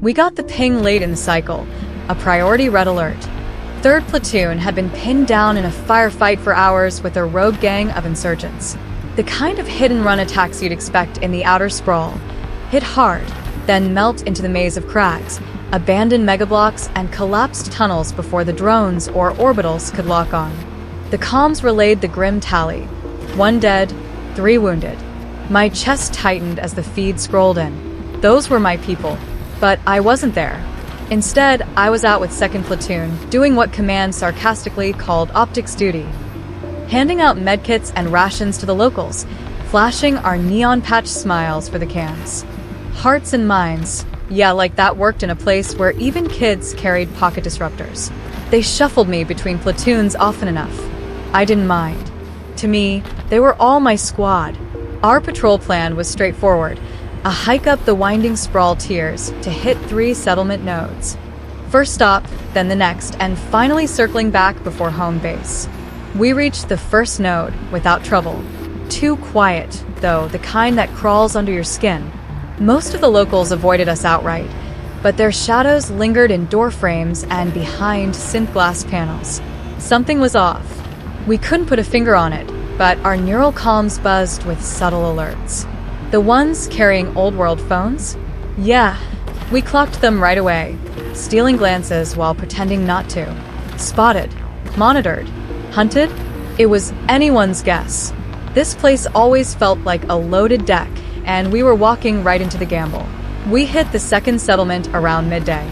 We got the ping late in the cycle, a priority red alert. 3rd Platoon had been pinned down in a firefight for hours with a rogue gang of insurgents. The kind of hit-and-run attacks you'd expect in the outer sprawl. Hit hard, then melt into the maze of cracks, abandoned megablocks, and collapsed tunnels before the drones or orbitals could lock on. The comms relayed the grim tally. 1 dead, 3 wounded. My chest tightened as the feed scrolled in. Those were my people, but I wasn't there. Instead, I was out with 2nd Platoon, doing what Command sarcastically called optics duty. Handing out medkits and rations to the locals, flashing our neon patch smiles for the cams. Hearts and minds, yeah, like that worked in a place where even kids carried pocket disruptors. They shuffled me between platoons often enough. I didn't mind. To me, they were all my squad. Our patrol plan was straightforward. A hike up the winding sprawl tiers to hit 3 settlement nodes. First stop, then the next, and finally circling back before home base. We reached the first node without trouble. Too quiet, though, the kind that crawls under your skin. Most of the locals avoided us outright, but their shadows lingered in door frames and behind synth glass panels. Something was off. We couldn't put a finger on it, but our neural comms buzzed with subtle alerts. The ones carrying old-world phones? Yeah, we clocked them right away, stealing glances while pretending not to. Spotted, monitored, hunted? It was anyone's guess. This place always felt like a loaded deck, and we were walking right into the gamble. We hit the 2nd settlement around midday.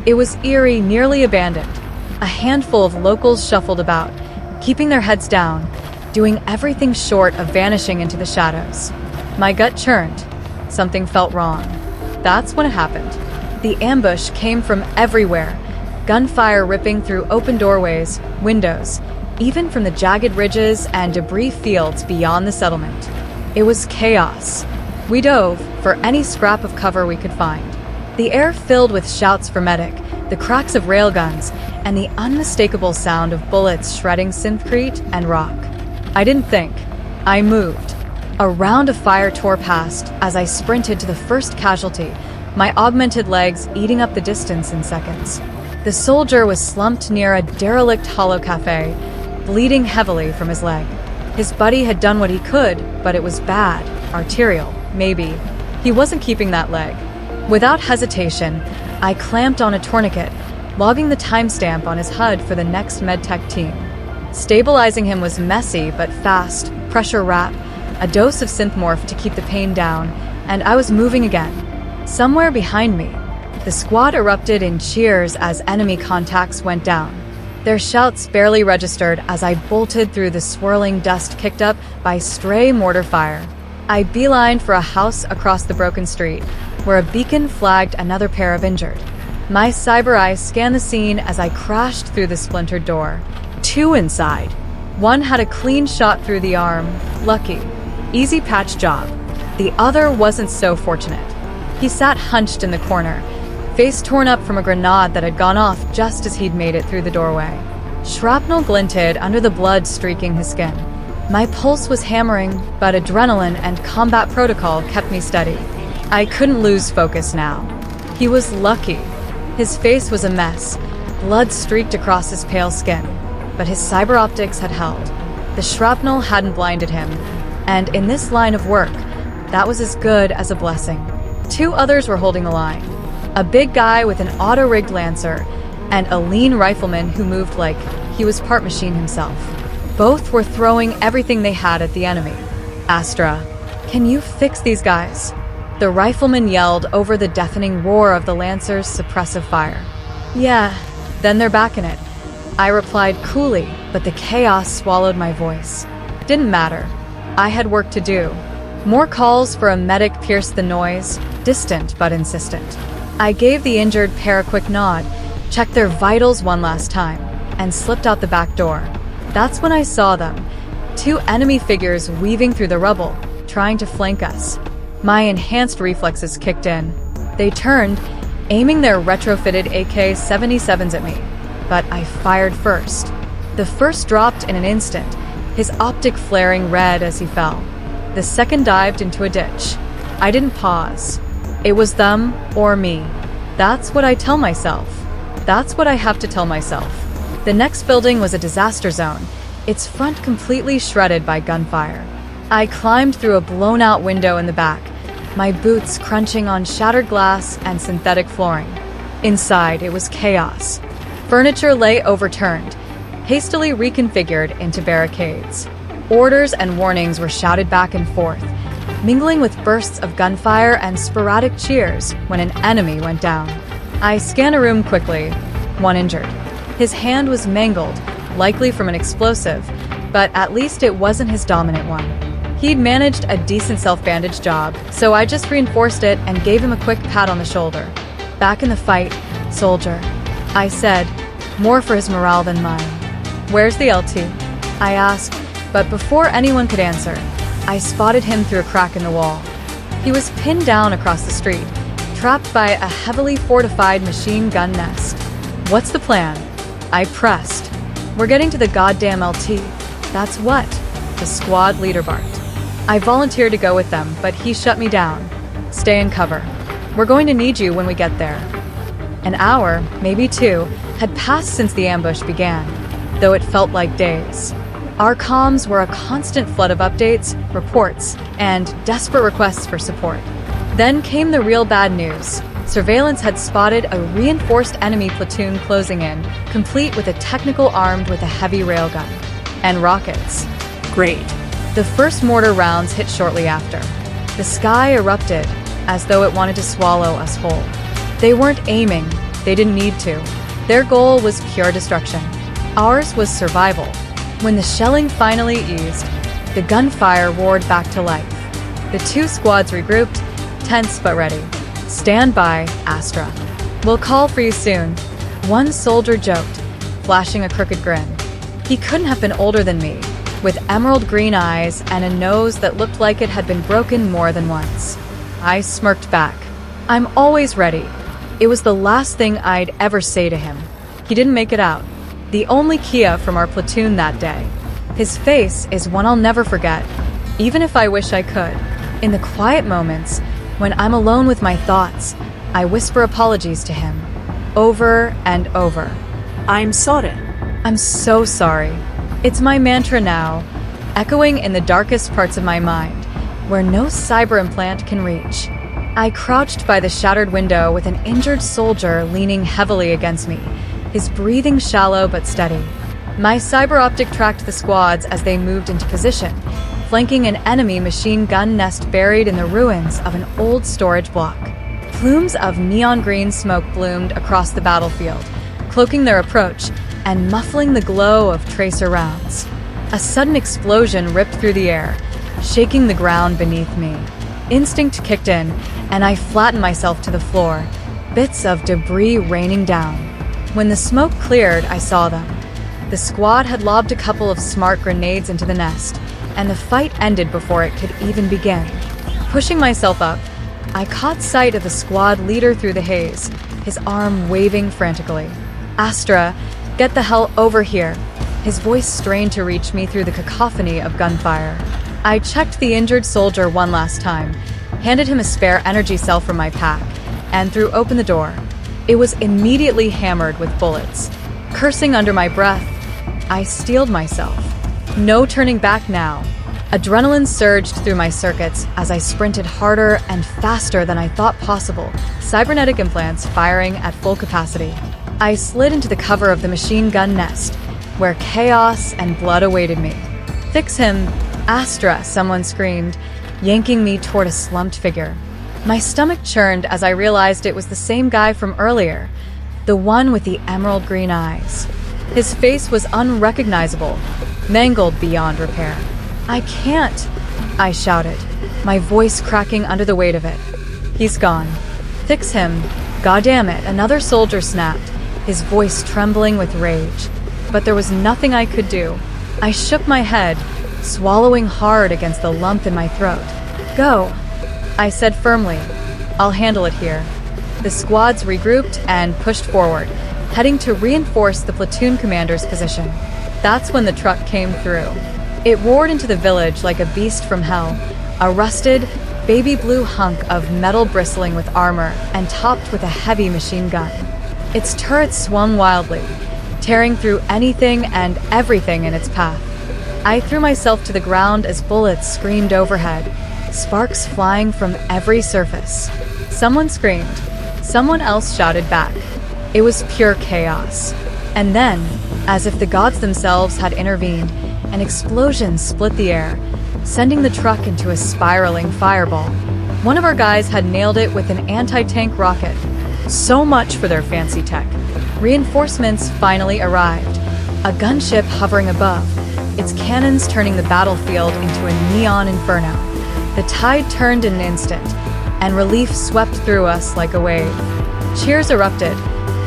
It was eerie, nearly abandoned. A handful of locals shuffled about, keeping their heads down, doing everything short of vanishing into the shadows. My gut churned. Something felt wrong. That's when it happened. The ambush came from everywhere, gunfire ripping through open doorways, windows, even from the jagged ridges and debris fields beyond the settlement. It was chaos. We dove for any scrap of cover we could find. The air filled with shouts for medic, the cracks of railguns, and the unmistakable sound of bullets shredding synthcrete and rock. I didn't think. I moved. A round of fire tore past as I sprinted to the first casualty, my augmented legs eating up the distance in seconds. The soldier was slumped near a derelict hollow cafe, bleeding heavily from his leg. His buddy had done what he could, but it was bad, arterial, maybe. He wasn't keeping that leg. Without hesitation, I clamped on a tourniquet, logging the timestamp on his HUD for the next medtech team. Stabilizing him was messy but fast, pressure wrap, a dose of synthmorph to keep the pain down, and I was moving again. Somewhere behind me, the squad erupted in cheers as enemy contacts went down. Their shouts barely registered as I bolted through the swirling dust kicked up by stray mortar fire. I beelined for a house across the broken street, where a beacon flagged another pair of injured. My cyber eye scanned the scene as I crashed through the splintered door. 2 inside. One had a clean shot through the arm. Lucky. Easy patch job. The other wasn't so fortunate. He sat hunched in the corner, face torn up from a grenade that had gone off just as he'd made it through the doorway. Shrapnel glinted under the blood streaking his skin. My pulse was hammering, but adrenaline and combat protocol kept me steady. I couldn't lose focus now. He was lucky. His face was a mess. Blood streaked across his pale skin, but his cyber optics had held. The shrapnel hadn't blinded him, and in this line of work, that was as good as a blessing. 2 others were holding the line. A big guy with an auto-rigged Lancer, and a lean rifleman who moved like he was part machine himself. Both were throwing everything they had at the enemy. Astra, can you fix these guys? The rifleman yelled over the deafening roar of the Lancer's suppressive fire. Yeah, then they're back in it. I replied coolly, but the chaos swallowed my voice. Didn't matter. I had work to do. More calls for a medic pierced the noise, distant but insistent. I gave the injured pair a quick nod, checked their vitals one last time, and slipped out the back door. That's when I saw them. 2 enemy figures weaving through the rubble, trying to flank us. My enhanced reflexes kicked in. They turned, aiming their retrofitted AK-77s at me, but I fired first. The first dropped in an instant, his optic flaring red as he fell. The second dived into a ditch. I didn't pause. It was them or me. That's what I tell myself. That's what I have to tell myself. The next building was a disaster zone, its front completely shredded by gunfire. I climbed through a blown-out window in the back, my boots crunching on shattered glass and synthetic flooring. Inside, it was chaos. Furniture lay overturned, hastily reconfigured into barricades. Orders and warnings were shouted back and forth, mingling with bursts of gunfire and sporadic cheers when an enemy went down. I scanned a room quickly. One injured. His hand was mangled, likely from an explosive, but at least it wasn't his dominant one. He'd managed a decent self-bandage job, so I just reinforced it and gave him a quick pat on the shoulder. Back in the fight, soldier, I said, more for his morale than mine. Where's the LT? I asked, but before anyone could answer, I spotted him through a crack in the wall. He was pinned down across the street, trapped by a heavily fortified machine gun nest. What's the plan? I pressed. We're getting to the goddamn LT. That's what? The squad leader barked. I volunteered to go with them, but he shut me down. Stay in cover. We're going to need you when we get there. An hour, maybe two, had passed since the ambush began, though it felt like days. Our comms were a constant flood of updates, reports, and desperate requests for support. Then came the real bad news. Surveillance had spotted a reinforced enemy platoon closing in, complete with a technical armed with a heavy railgun. And rockets. Great. The first mortar rounds hit shortly after. The sky erupted, as though it wanted to swallow us whole. They weren't aiming. They didn't need to. Their goal was pure destruction. Ours was survival. When the shelling finally eased, the gunfire roared back to life. The two squads regrouped, tense but ready. Stand by, Astra. We'll call for you soon. One soldier joked, flashing a crooked grin. He couldn't have been older than me, with emerald green eyes and a nose that looked like it had been broken more than once. I smirked back. I'm always ready. It was the last thing I'd ever say to him. He didn't make it out. The only Kia from our platoon that day. His face is one I'll never forget, even if I wish I could. In the quiet moments, when I'm alone with my thoughts, I whisper apologies to him, over and over. I'm sorry. I'm so sorry. It's my mantra now, echoing in the darkest parts of my mind, where no cyber implant can reach. I crouched by the shattered window with an injured soldier leaning heavily against me, his breathing shallow but steady. My cyber optic tracked the squads as they moved into position, flanking an enemy machine gun nest buried in the ruins of an old storage block. Plumes of neon green smoke bloomed across the battlefield, cloaking their approach and muffling the glow of tracer rounds. A sudden explosion ripped through the air, shaking the ground beneath me. Instinct kicked in, and I flattened myself to the floor, bits of debris raining down. When the smoke cleared, I saw them. The squad had lobbed a couple of smart grenades into the nest, and the fight ended before it could even begin. Pushing myself up, I caught sight of the squad leader through the haze, his arm waving frantically. Astra, get the hell over here. His voice strained to reach me through the cacophony of gunfire. I checked the injured soldier one last time, handed him a spare energy cell from my pack, and threw open the door. It was immediately hammered with bullets. Cursing under my breath, I steeled myself. No turning back now. Adrenaline surged through my circuits as I sprinted harder and faster than I thought possible, cybernetic implants firing at full capacity. I slid into the cover of the machine gun nest, where chaos and blood awaited me. Fix him, Astra, someone screamed, yanking me toward a slumped figure. My stomach churned as I realized it was the same guy from earlier, the one with the emerald green eyes. His face was unrecognizable, mangled beyond repair. I can't, I shouted, my voice cracking under the weight of it. He's gone. Fix him. Goddamn it, another soldier snapped, his voice trembling with rage. But there was nothing I could do. I shook my head, swallowing hard against the lump in my throat. Go, I said firmly. I'll handle it here. The squads regrouped and pushed forward, heading to reinforce the platoon commander's position. That's when the truck came through. It roared into the village like a beast from hell, a rusted, baby blue hunk of metal bristling with armor and topped with a heavy machine gun. Its turret swung wildly, tearing through anything and everything in its path. I threw myself to the ground as bullets screamed overhead, sparks flying from every surface. Someone screamed. Someone else shouted back. It was pure chaos. And then, as if the gods themselves had intervened, an explosion split the air, sending the truck into a spiraling fireball. One of our guys had nailed it with an anti-tank rocket. So much for their fancy tech. Reinforcements finally arrived. A gunship hovering above, its cannons turning the battlefield into a neon inferno. The tide turned in an instant, and relief swept through us like a wave. Cheers erupted,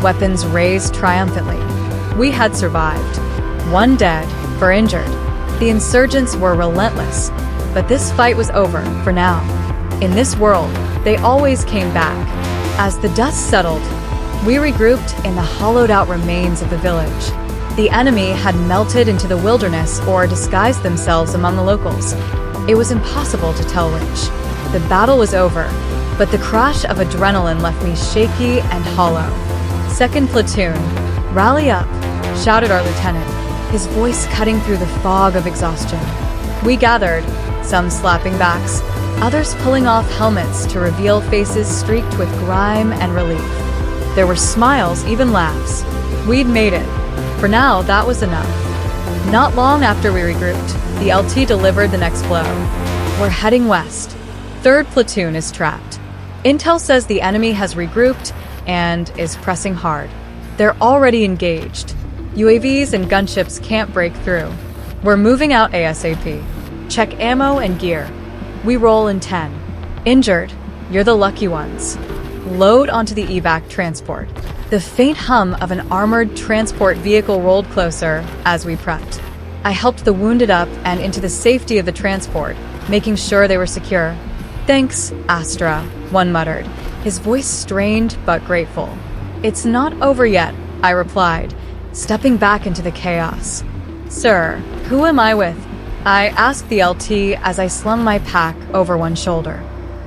weapons raised triumphantly. We had survived. 1 dead, 4 injured. The insurgents were relentless, but this fight was over for now. In this world, they always came back. As the dust settled, we regrouped in the hollowed-out remains of the village. The enemy had melted into the wilderness or disguised themselves among the locals. It was impossible to tell which. The battle was over, but the crash of adrenaline left me shaky and hollow. "Second platoon, rally up," shouted our lieutenant, his voice cutting through the fog of exhaustion. We gathered, some slapping backs, others pulling off helmets to reveal faces streaked with grime and relief. There were smiles, even laughs. We'd made it. For now, that was enough. Not long after we regrouped, the LT delivered the next blow. We're heading west. 3rd platoon is trapped. Intel says the enemy has regrouped and is pressing hard. They're already engaged. UAVs and gunships can't break through. We're moving out ASAP. Check ammo and gear. We roll in 10. Injured, you're the lucky ones. Load onto the evac transport. The faint hum of an armored transport vehicle rolled closer as we prepped. I helped the wounded up and into the safety of the transport, making sure they were secure. "Thanks, Astra," one muttered, his voice strained but grateful. "It's not over yet," I replied, stepping back into the chaos. "Sir, who am I with?" I asked the LT as I slung my pack over one shoulder.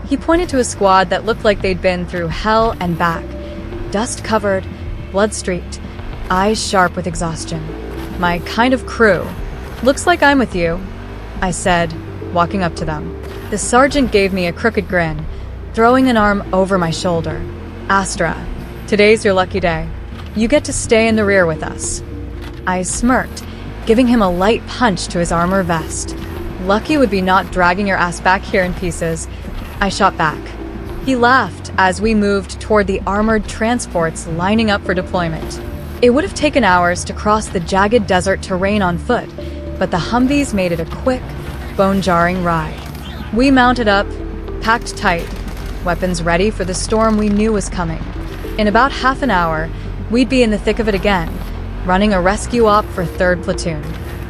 He pointed to a squad that looked like they'd been through hell and back. Dust-covered, blood-streaked, eyes sharp with exhaustion. "My kind of crew. Looks like I'm with you," I said, walking up to them. The sergeant gave me a crooked grin, throwing an arm over my shoulder. "Astra, today's your lucky day. You get to stay in the rear with us." I smirked, giving him a light punch to his armor vest. "Lucky would be not dragging your ass back here in pieces," I shot back. He laughed as we moved toward the armored transports lining up for deployment. It would have taken hours to cross the jagged desert terrain on foot, but the Humvees made it a quick, bone-jarring ride. We mounted up, packed tight, weapons ready for the storm we knew was coming. In about half an hour, we'd be in the thick of it again, running a rescue op for 3rd platoon.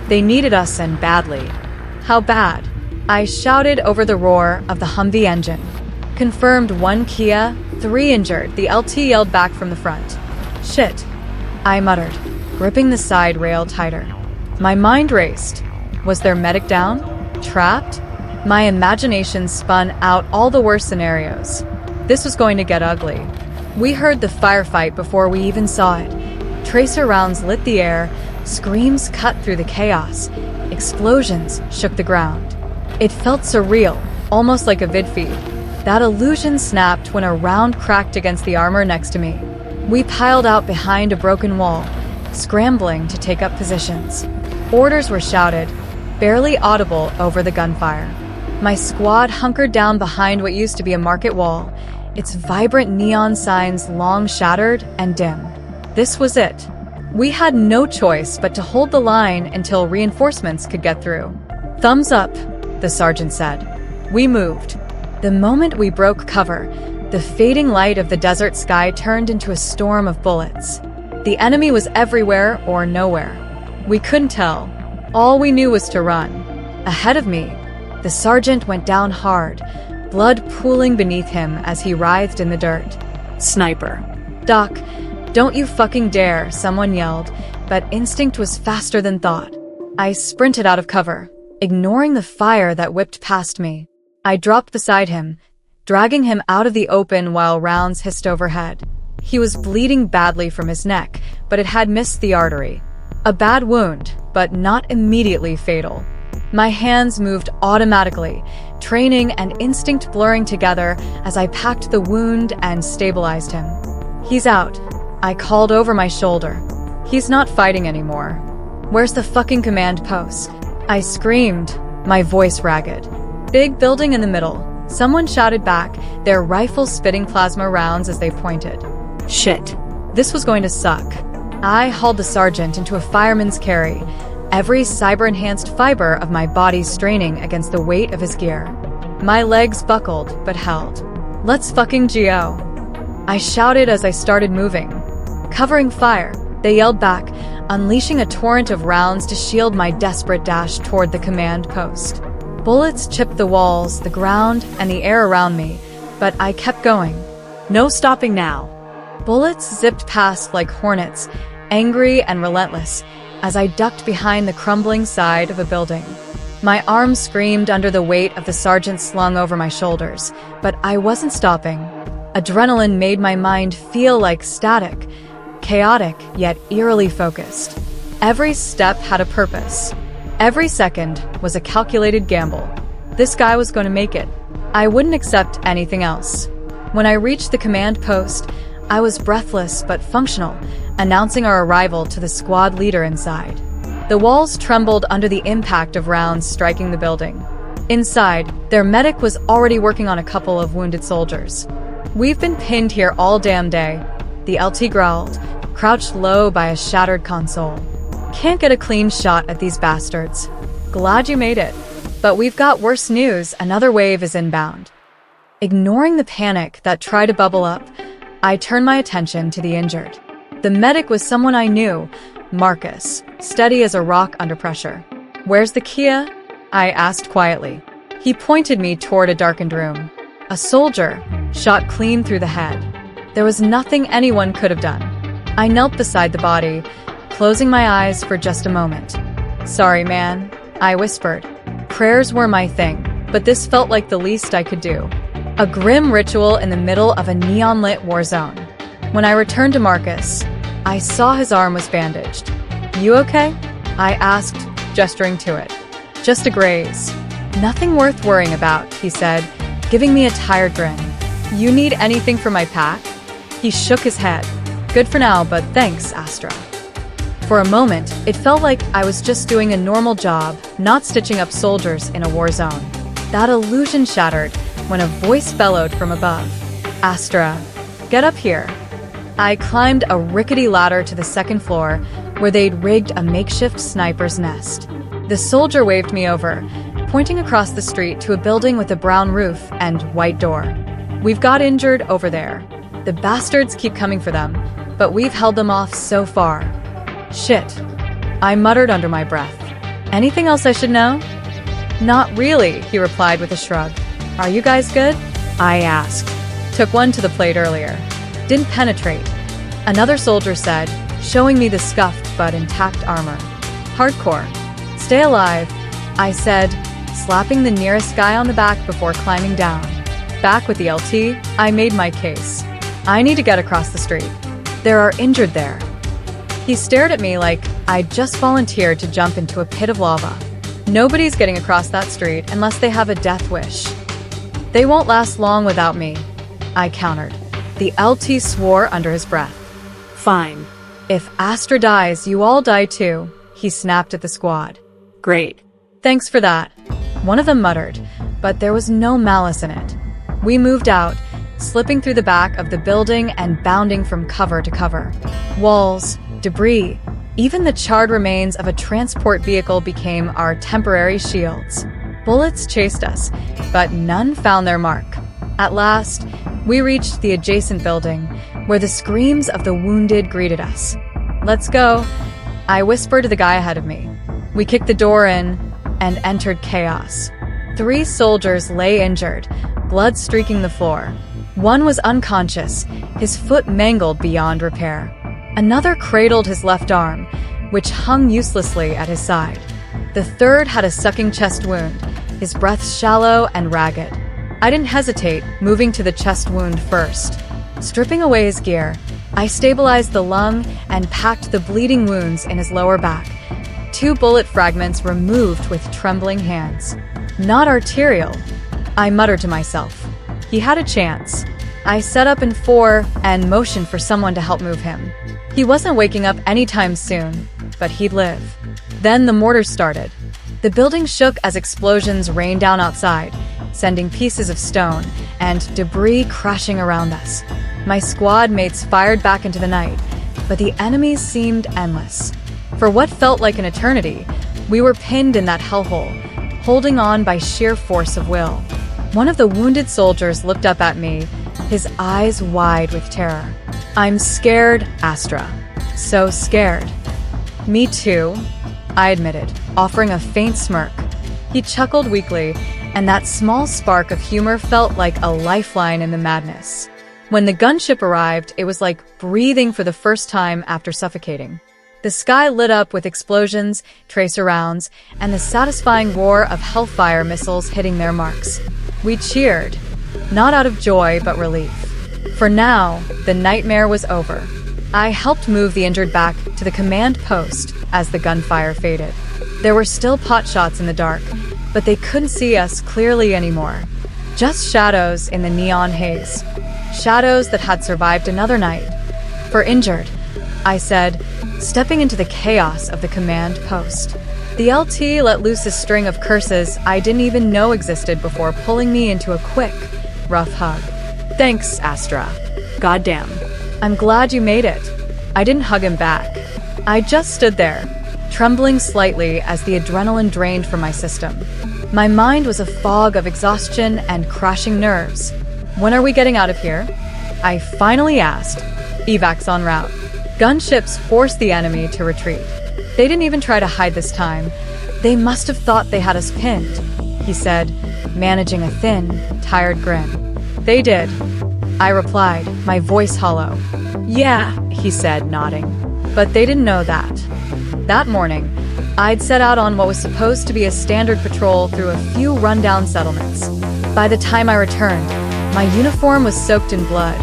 They needed us, and badly. "How bad?" I shouted over the roar of the Humvee engine. "Confirmed 1 Kia, 3 injured," the LT yelled back from the front. "Shit," I muttered, gripping the side rail tighter. My mind raced. Was their medic down? Trapped? My imagination spun out all the worst scenarios. This was going to get ugly. We heard the firefight before we even saw it. Tracer rounds lit the air, screams cut through the chaos. Explosions shook the ground. It felt surreal, almost like a vid feed. That illusion snapped when a round cracked against the armor next to me. We piled out behind a broken wall, scrambling to take up positions. Orders were shouted, barely audible over the gunfire. My squad hunkered down behind what used to be a market wall, its vibrant neon signs long shattered and dim. This was it. We had no choice but to hold the line until reinforcements could get through. "Thumbs up," the sergeant said. We moved. The moment we broke cover, the fading light of the desert sky turned into a storm of bullets. The enemy was everywhere or nowhere. We couldn't tell. All we knew was to run. Ahead of me, the sergeant went down hard, blood pooling beneath him as he writhed in the dirt. Sniper. "Doc, don't you fucking dare," someone yelled, but instinct was faster than thought. I sprinted out of cover, ignoring the fire that whipped past me. I dropped beside him, dragging him out of the open while rounds hissed overhead. He was bleeding badly from his neck, but it had missed the artery. A bad wound, but not immediately fatal. My hands moved automatically, training and instinct blurring together as I packed the wound and stabilized him. "He's out," I called over my shoulder. "He's not fighting anymore." "Where's the fucking command post?" I screamed, my voice ragged. "Big building in the middle," someone shouted back, their rifles spitting plasma rounds as they pointed. Shit. This was going to suck. I hauled the sergeant into a fireman's carry, every cyber-enhanced fiber of my body straining against the weight of his gear. My legs buckled, but held. "Let's fucking go." I shouted as I started moving. "Covering fire," they yelled back, unleashing a torrent of rounds to shield my desperate dash toward the command post. Bullets chipped the walls, the ground, and the air around me, but I kept going. No stopping now. Bullets zipped past like hornets, angry and relentless, as I ducked behind the crumbling side of a building. My arms screamed under the weight of the sergeant slung over my shoulders, but I wasn't stopping. Adrenaline made my mind feel like static, chaotic yet eerily focused. Every step had a purpose. Every second was a calculated gamble. This guy was going to make it. I wouldn't accept anything else. When I reached the command post, I was breathless but functional, announcing our arrival to the squad leader inside. The walls trembled under the impact of rounds striking the building. Inside, their medic was already working on a couple of wounded soldiers. "We've been pinned here all damn day," the LT growled, crouched low by a shattered console. "Can't get a clean shot at these bastards. Glad you made it. But we've got worse news, another wave is inbound." Ignoring the panic that tried to bubble up, I turned my attention to the injured. The medic was someone I knew, Marcus, steady as a rock under pressure. "Where's the Kia?" I asked quietly. He pointed me toward a darkened room. A soldier, shot clean through the head. There was nothing anyone could have done. I knelt beside the body, closing my eyes for just a moment. "Sorry, man," I whispered. Prayers were my thing, but this felt like the least I could do. A grim ritual in the middle of a neon-lit war zone. When I returned to Marcus, I saw his arm was bandaged. "You okay?" I asked, gesturing to it. "Just a graze. Nothing worth worrying about," he said, giving me a tired grin. "You need anything for my pack?" He shook his head. "Good for now, but thanks, Astra." For a moment, it felt like I was just doing a normal job, not stitching up soldiers in a war zone. That illusion shattered when a voice bellowed from above. "Astra, get up here." I climbed a rickety ladder to the second floor, where they'd rigged a makeshift sniper's nest. The soldier waved me over, pointing across the street to a building with a brown roof and white door. "We've got injured over there. The bastards keep coming for them, but we've held them off so far." "Shit," I muttered under my breath. "Anything else I should know?" "Not really," he replied with a shrug. "Are you guys good?" I asked. "Took one to the plate earlier. Didn't penetrate," another soldier said, showing me the scuffed but intact armor. "Hardcore. Stay alive," I said, slapping the nearest guy on the back before climbing down. Back with the LT, I made my case. "I need to get across the street. There are injured there." He stared at me like I'd just volunteered to jump into a pit of lava. "Nobody's getting across that street unless they have a death wish." "They won't last long without me," I countered. The LT swore under his breath. Fine. "If Astra dies, you all die too," he snapped at the squad. Great. "Thanks for that," one of them muttered, but there was no malice in it. We moved out, slipping through the back of the building and bounding from cover to cover. Walls, debris, even the charred remains of a transport vehicle became our temporary shields. Bullets chased us, but none found their mark. At last, we reached the adjacent building, where the screams of the wounded greeted us. "Let's go," I whispered to the guy ahead of me. We kicked the door in and entered chaos. 3 soldiers lay injured, blood streaking the floor. One was unconscious, his foot mangled beyond repair. Another cradled his left arm, which hung uselessly at his side. The third had a sucking chest wound, his breath shallow and ragged. I didn't hesitate, moving to the chest wound first. Stripping away his gear, I stabilized the lung and packed the bleeding wounds in his lower back. 2 bullet fragments removed with trembling hands. Not arterial, I muttered to myself. He had a chance. I set up in 4 and motioned for someone to help move him. He wasn't waking up anytime soon, but he'd live. Then the mortar started. The building shook as explosions rained down outside, sending pieces of stone and debris crashing around us. My squad mates fired back into the night, but the enemies seemed endless. For what felt like an eternity, we were pinned in that hellhole, holding on by sheer force of will. One of the wounded soldiers looked up at me, his eyes wide with terror. "I'm scared, Astra. So scared." "Me too," I admitted, offering a faint smirk. He chuckled weakly, and that small spark of humor felt like a lifeline in the madness. When the gunship arrived, it was like breathing for the first time after suffocating. The sky lit up with explosions, tracer rounds, and the satisfying roar of Hellfire missiles hitting their marks. We cheered, not out of joy but relief. For now, the nightmare was over. I helped move the injured back to the command post as the gunfire faded. There were still potshots in the dark, but they couldn't see us clearly anymore. Just shadows in the neon haze. Shadows that had survived another night. "For injured," I said, stepping into the chaos of the command post. The LT let loose a string of curses I didn't even know existed before pulling me into a quick, rough hug. "Thanks, Astra." Goddamn. "I'm glad you made it." I didn't hug him back. I just stood there, trembling slightly as the adrenaline drained from my system. My mind was a fog of exhaustion and crashing nerves. "When are we getting out of here?" I finally asked. "Evac's en route." Gunships forced the enemy to retreat. They didn't even try to hide this time. "They must have thought they had us pinned," he said, managing a thin, tired grin. "They did," I replied, my voice hollow. "Yeah," he said, nodding. But they didn't know that. That morning, I'd set out on what was supposed to be a standard patrol through a few rundown settlements. By the time I returned, my uniform was soaked in blood,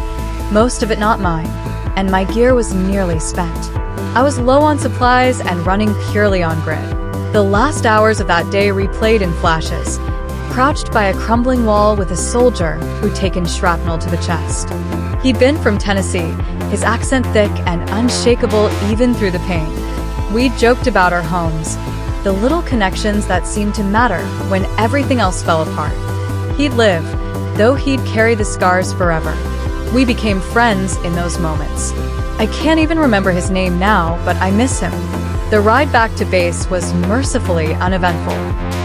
most of it not mine, and my gear was nearly spent. I was low on supplies and running purely on grit. The last hours of that day replayed in flashes, crouched by a crumbling wall with a soldier who'd taken shrapnel to the chest. He'd been from Tennessee, his accent thick and unshakable even through the pain. We'd joked about our homes, the little connections that seemed to matter when everything else fell apart. He'd live, though he'd carry the scars forever. We became friends in those moments. I can't even remember his name now, but I miss him. The ride back to base was mercifully uneventful.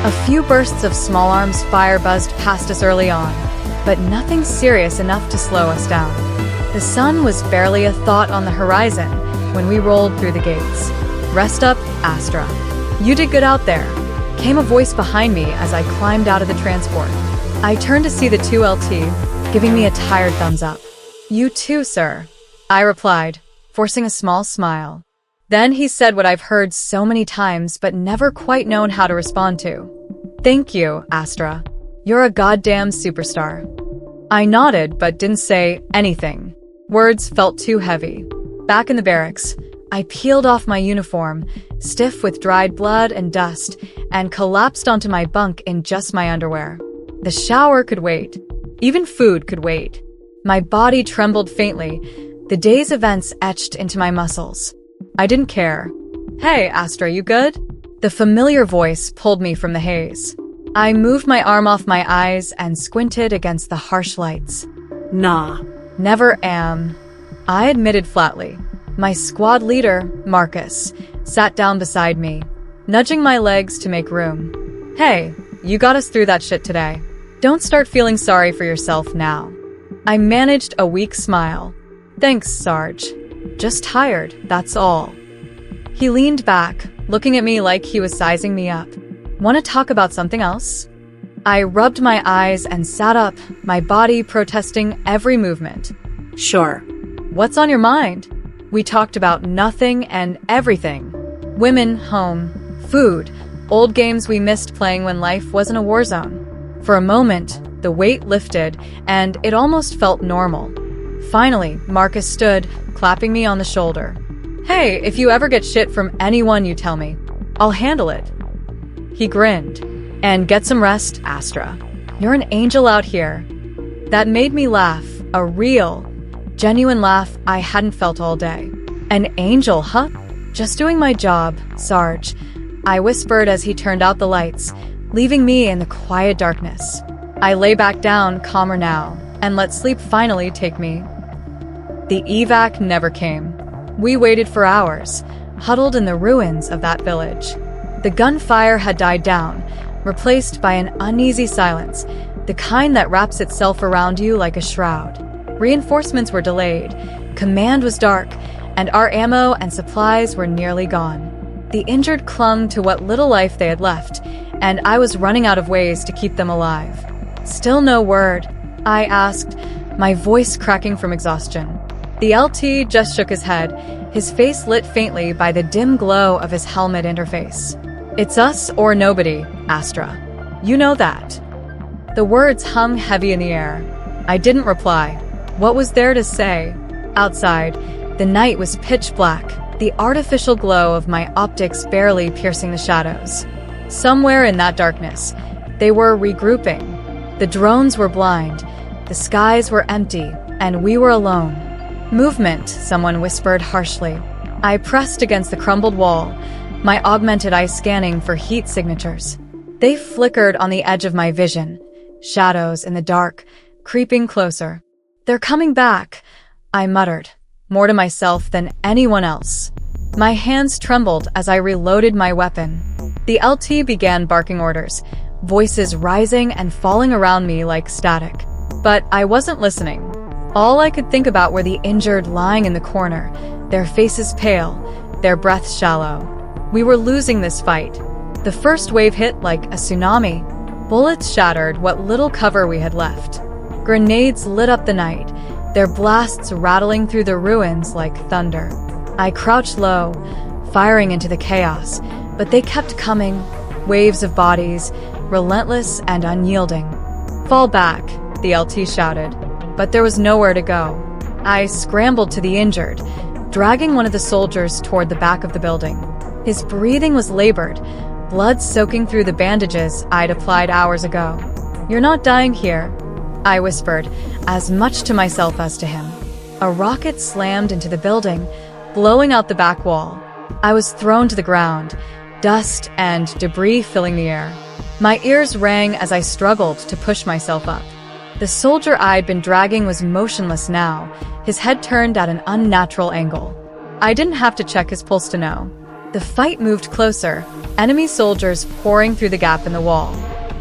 A few bursts of small arms fire buzzed past us early on, but nothing serious enough to slow us down. The sun was barely a thought on the horizon when we rolled through the gates. "Rest up, Astra. You did good out there," came a voice behind me as I climbed out of the transport. I turned to see the 2LT, giving me a tired thumbs up. "You too, sir," I replied, forcing a small smile. Then he said what I've heard so many times but never quite known how to respond to. "Thank you, Astra. You're a goddamn superstar." I nodded but didn't say anything. Words felt too heavy. Back in the barracks, I peeled off my uniform, stiff with dried blood and dust, and collapsed onto my bunk in just my underwear. The shower could wait. Even food could wait. My body trembled faintly, the day's events etched into my muscles. I didn't care. "Hey, Astra, you good?" The familiar voice pulled me from the haze. I moved my arm off my eyes and squinted against the harsh lights. Nah. "Never am," I admitted flatly. My squad leader, Marcus, sat down beside me, nudging my legs to make room. "Hey, you got us through that shit today. Don't start feeling sorry for yourself now." I managed a weak smile. "Thanks, Sarge. Just tired, that's all." He leaned back, looking at me like he was sizing me up. "Want to talk about something else?" I rubbed my eyes and sat up, my body protesting every movement. Sure. "What's on your mind?" We talked about nothing and everything. Women, home, food, Old games we missed playing when life wasn't a war zone. For a moment, the weight lifted, and it almost felt normal. Finally, Marcus stood, clapping me on the shoulder. "Hey, if you ever get shit from anyone, you tell me. I'll handle it." He grinned. "And get some rest, Astra. You're an angel out here." That made me laugh, a real, genuine laugh I hadn't felt all day. "An angel, huh? Just doing my job, Sarge," I whispered as he turned out the lights, leaving me in the quiet darkness. I lay back down, calmer now, and let sleep finally take me. The evac never came. We waited for hours, huddled in the ruins of that village. The gunfire had died down, replaced by an uneasy silence, the kind that wraps itself around you like a shroud. Reinforcements were delayed, command was dark, and our ammo and supplies were nearly gone. The injured clung to what little life they had left, and I was running out of ways to keep them alive. "Still no word?" I asked, my voice cracking from exhaustion. The LT just shook his head, his face lit faintly by the dim glow of his helmet interface. "It's us or nobody, Astra. You know that." The words hung heavy in the air. I didn't reply. What was there to say? Outside, the night was pitch black, the artificial glow of my optics barely piercing the shadows. Somewhere in that darkness, they were regrouping. The drones were blind, the skies were empty, and we were alone. "Movement," someone whispered harshly. I pressed against the crumbled wall, my augmented eye scanning for heat signatures. They flickered on the edge of my vision, shadows in the dark, creeping closer. "They're coming back," I muttered, more to myself than anyone else. My hands trembled as I reloaded my weapon. The LT began barking orders, voices rising and falling around me like static. But I wasn't listening. All I could think about were the injured lying in the corner, their faces pale, their breaths shallow. We were losing this fight. The first wave hit like a tsunami. Bullets shattered what little cover we had left. Grenades lit up the night, their blasts rattling through the ruins like thunder. I crouched low, firing into the chaos, but they kept coming, waves of bodies, relentless and unyielding. "Fall back," the LT shouted, but there was nowhere to go. I scrambled to the injured, dragging one of the soldiers toward the back of the building. His breathing was labored, blood soaking through the bandages I'd applied hours ago. "You're not dying here," I whispered, as much to myself as to him. A rocket slammed into the building, blowing out the back wall. I was thrown to the ground, dust and debris filling the air. My ears rang as I struggled to push myself up. The soldier I'd been dragging was motionless now, his head turned at an unnatural angle. I didn't have to check his pulse to know. The fight moved closer, enemy soldiers pouring through the gap in the wall.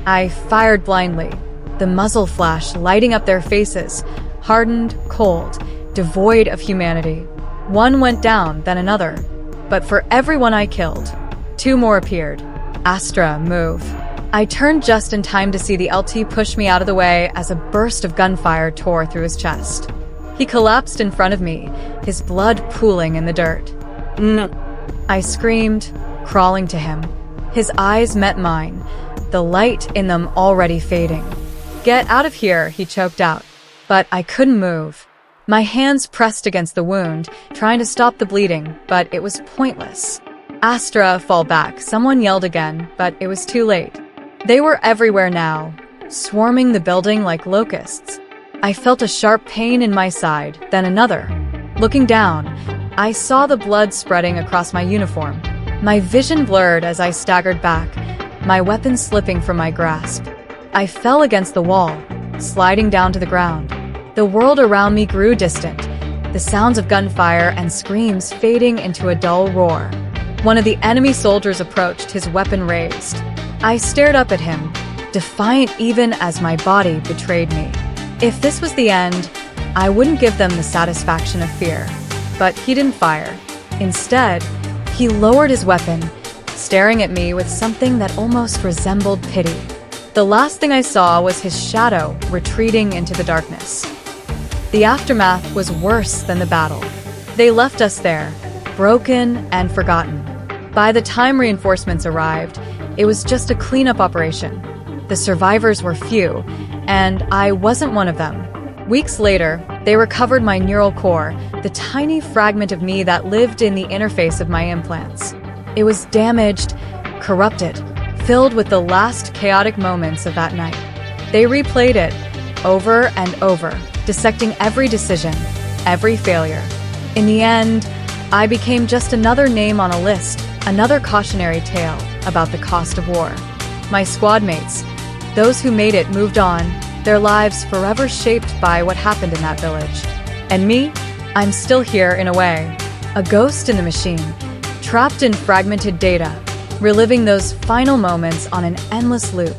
I fired blindly, the muzzle flash lighting up their faces, hardened, cold, devoid of humanity. One went down, then another. But for everyone I killed, two more appeared. "Astra, move." I turned just in time to see the LT push me out of the way as a burst of gunfire tore through his chest. He collapsed in front of me, his blood pooling in the dirt. "No," I screamed, crawling to him. His eyes met mine, the light in them already fading. "Get out of here," he choked out, but I couldn't move. My hands pressed against the wound, trying to stop the bleeding, but it was pointless. "Astra, fall back," someone yelled again, but it was too late. They were everywhere now, swarming the building like locusts. I felt a sharp pain in my side, then another. Looking down, I saw the blood spreading across my uniform. My vision blurred as I staggered back, my weapon slipping from my grasp. I fell against the wall, sliding down to the ground. The world around me grew distant, the sounds of gunfire and screams fading into a dull roar. One of the enemy soldiers approached, his weapon raised. I stared up at him, defiant even as my body betrayed me. If this was the end, I wouldn't give them the satisfaction of fear. But he didn't fire. Instead, he lowered his weapon, staring at me with something that almost resembled pity. The last thing I saw was his shadow retreating into the darkness. The aftermath was worse than the battle. They left us there, broken and forgotten. By the time reinforcements arrived, It was just a cleanup operation. The survivors were few, and I wasn't one of them. Weeks later, they recovered my neural core, the tiny fragment of me that lived in the interface of my implants. It was damaged, corrupted, filled with the last chaotic moments of that night. They replayed it over and over, dissecting every decision, every failure. In the end, I became just another name on a list, another cautionary tale about the cost of war. My squad mates, those who made it, moved on, their lives forever shaped by what happened in that village. And me, I'm still here in a way, a ghost in the machine, trapped in fragmented data, reliving those final moments on an endless loop.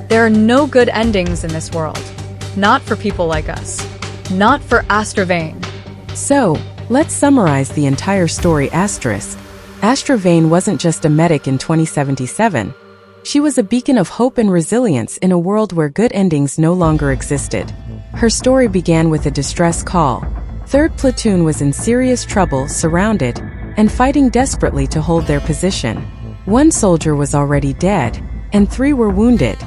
There are no good endings in this world. Not for people like us. Not for Astra Vane. So, let's summarize the entire story. Astra Vane wasn't just a medic in 2077. She was a beacon of hope and resilience in a world where good endings no longer existed. Her story began with a distress call. 3rd Platoon was in serious trouble, surrounded, and fighting desperately to hold their position. 1 soldier was already dead, and 3 were wounded.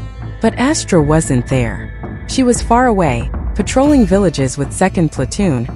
But Astra wasn't there. She was far away, patrolling villages with 2nd Platoon,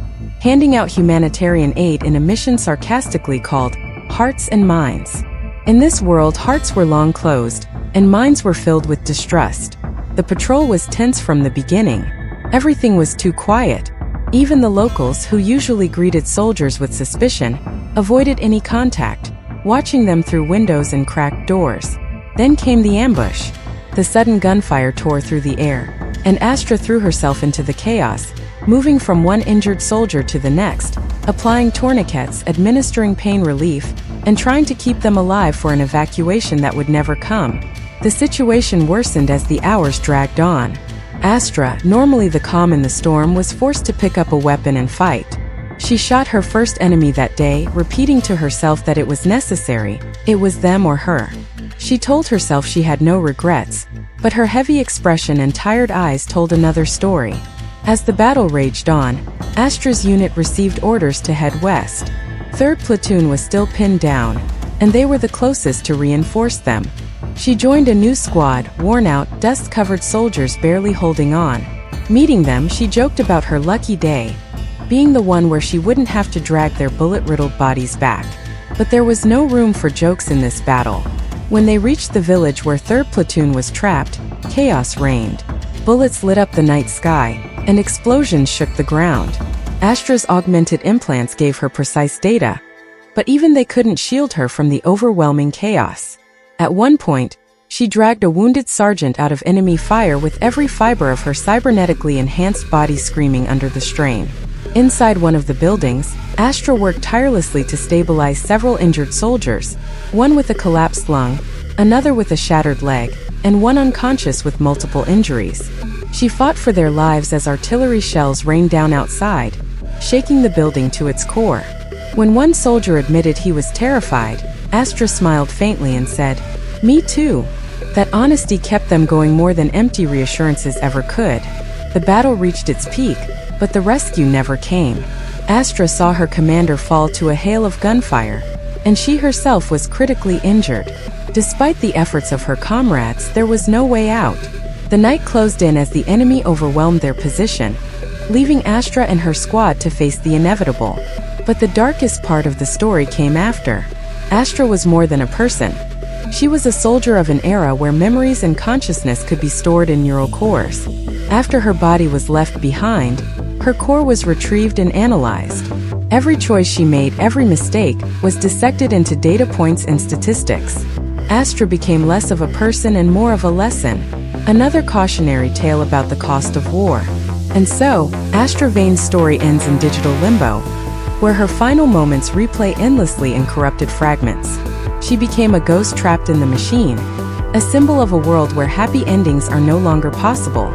handing out humanitarian aid in a mission sarcastically called Hearts and Minds. In this world, hearts were long closed, and minds were filled with distrust. The patrol was tense from the beginning. Everything was too quiet. Even the locals, who usually greeted soldiers with suspicion, avoided any contact, watching them through windows and cracked doors. Then came the ambush. The sudden gunfire tore through the air, and Astra threw herself into the chaos, moving from one injured soldier to the next, applying tourniquets, administering pain relief, and trying to keep them alive for an evacuation that would never come. The situation worsened as the hours dragged on. Astra, normally the calm in the storm, was forced to pick up a weapon and fight. She shot her first enemy that day, repeating to herself that it was necessary, it was them or her. She told herself she had no regrets, but her heavy expression and tired eyes told another story. As the battle raged on, Astra's unit received orders to head west. 3rd Platoon was still pinned down, and they were the closest to reinforce them. She joined a new squad, worn out, dust-covered soldiers barely holding on. Meeting them, she joked about her lucky day, being the one where she wouldn't have to drag their bullet-riddled bodies back. But there was no room for jokes in this battle. When they reached the village where 3rd Platoon was trapped, chaos reigned. Bullets lit up the night sky, and explosions shook the ground. Astra's augmented implants gave her precise data, but even they couldn't shield her from the overwhelming chaos. At one point, she dragged a wounded sergeant out of enemy fire with every fiber of her cybernetically enhanced body screaming under the strain. Inside one of the buildings, Astra worked tirelessly to stabilize several injured soldiers, one with a collapsed lung, another with a shattered leg, and one unconscious with multiple injuries. She fought for their lives as artillery shells rained down outside, shaking the building to its core. When one soldier admitted he was terrified, Astra smiled faintly and said, "Me too." That honesty kept them going more than empty reassurances ever could. The battle reached its peak, but the rescue never came. Astra saw her commander fall to a hail of gunfire, and she herself was critically injured. Despite the efforts of her comrades, there was no way out. The night closed in as the enemy overwhelmed their position, leaving Astra and her squad to face the inevitable. But the darkest part of the story came after. Astra was more than a person. She was a soldier of an era where memories and consciousness could be stored in neural cores. After her body was left behind, her core was retrieved and analyzed. Every choice she made, every mistake, was dissected into data points and statistics. Astra became less of a person and more of a lesson, another cautionary tale about the cost of war. And so, Astra Vane's story ends in digital limbo, where her final moments replay endlessly in corrupted fragments. She became a ghost trapped in the machine, a symbol of a world where happy endings are no longer possible.